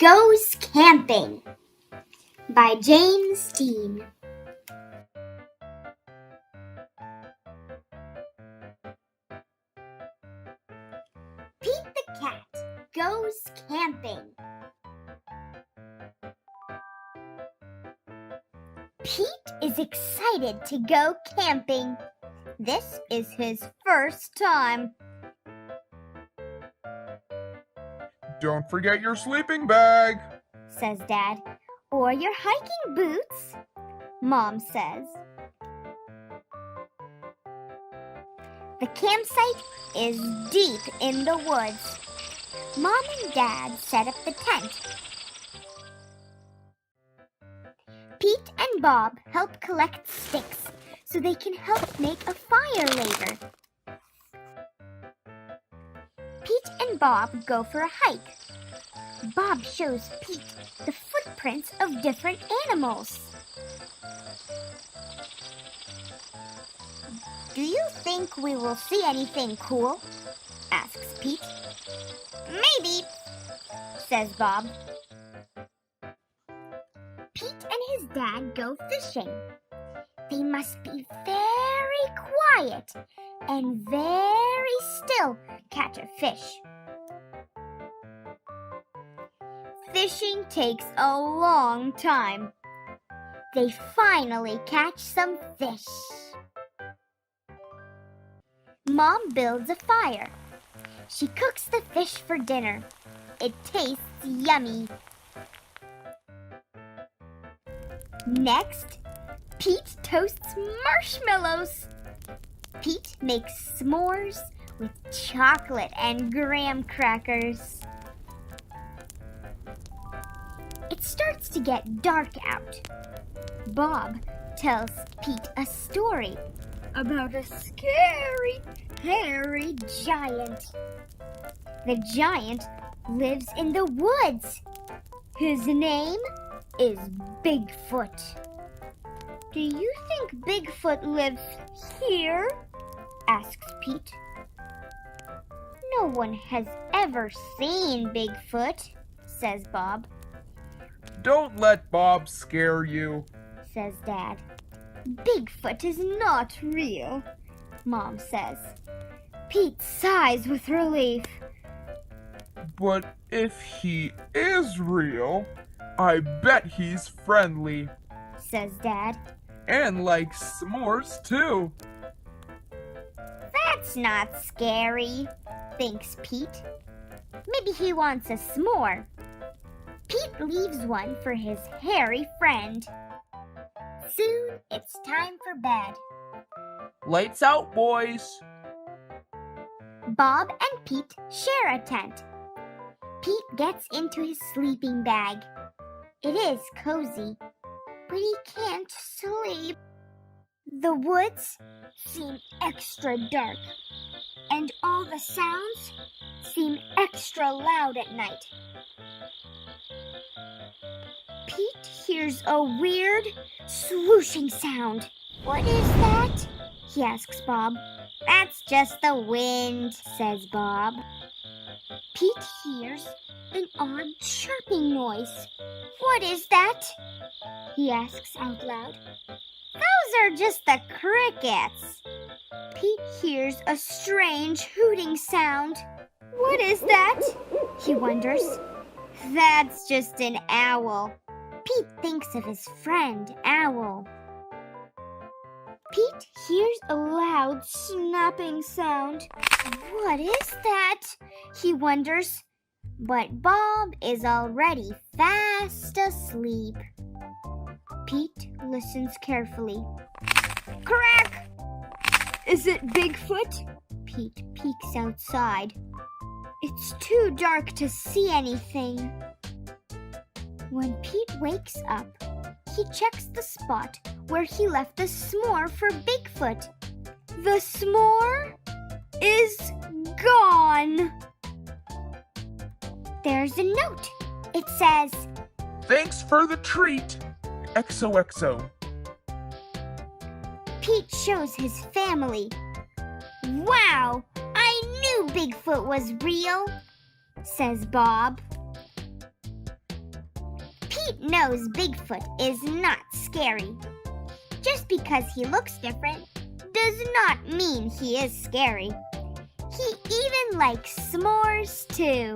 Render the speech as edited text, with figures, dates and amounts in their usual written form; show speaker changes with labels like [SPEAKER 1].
[SPEAKER 1] Goes Camping by James Dean. Pete the cat goes camping. Pete is excited to go camping. This is his first time.
[SPEAKER 2] Don't forget your sleeping bag,
[SPEAKER 1] says Dad. Or your hiking boots, Mom says. The campsite is deep in the woods. Mom and Dad set up the tent. Pete and Bob help collect sticks so they can help make a fire later. Pete and Bob go for a hike. Bob shows Pete the footprints of different animals. Do you think we will see anything cool? Asks Pete. Maybe, says Bob. Pete and his dad go fishing. They must be very quiet and very still to catch a fish. Fishing takes a long time. They finally catch some fish. Mom builds a fire. She cooks the fish for dinner. It tastes yummy. Next, Pete toasts marshmallows. Pete makes s'mores with chocolate and graham crackers. It starts to get dark out. Bob tells Pete a story about a scary, hairy giant. The giant lives in the woods. His name is Bigfoot. Do you think Bigfoot lives here? Asks Pete. No one has ever seen Bigfoot, says Bob.
[SPEAKER 2] Don't let Bob scare you,
[SPEAKER 1] says Dad. Bigfoot is not real, Mom says. Pete sighs with relief.
[SPEAKER 2] But if he is real, I bet he's friendly,
[SPEAKER 1] says Dad.
[SPEAKER 2] and likes s'mores too.
[SPEAKER 1] That's not scary, thinks Pete. Maybe he wants a s'more. Pete leaves one for his hairy friend. Soon it's time for bed.
[SPEAKER 2] Lights out, boys.
[SPEAKER 1] Bob and Pete share a tent. Pete gets into his sleeping bag. It is cozy, but he can't sleep. The woods seem extra dark, and all the sounds seem extra loud at night. Pete hears a weird swooshing sound. What is that? He asks Bob. That's just the wind, says Bob. Pete hears an odd chirping noise. What is that? He asks out loud. Those are just the crickets. Pete hears a strange hooting sound. What is that? He wonders. That's just an owl. Pete thinks of his friend, Owl. Pete hears a loud snapping sound. What is that? He wonders. But Bob is already fast asleep. Pete listens carefully. Crack! Is it Bigfoot? Pete peeks outside. It's too dark to see anything. When Pete wakes up, he checks the spot where he left the s'more for Bigfoot. The s'more is gone. There's a note. It says,
[SPEAKER 2] Thanks for the treat, XOXO.
[SPEAKER 1] Pete shows his family. Wow, I knew Bigfoot was real, says Bob. Pete knows Bigfoot is not scary. Just because he looks different does not mean he is scary. He even likes s'mores too.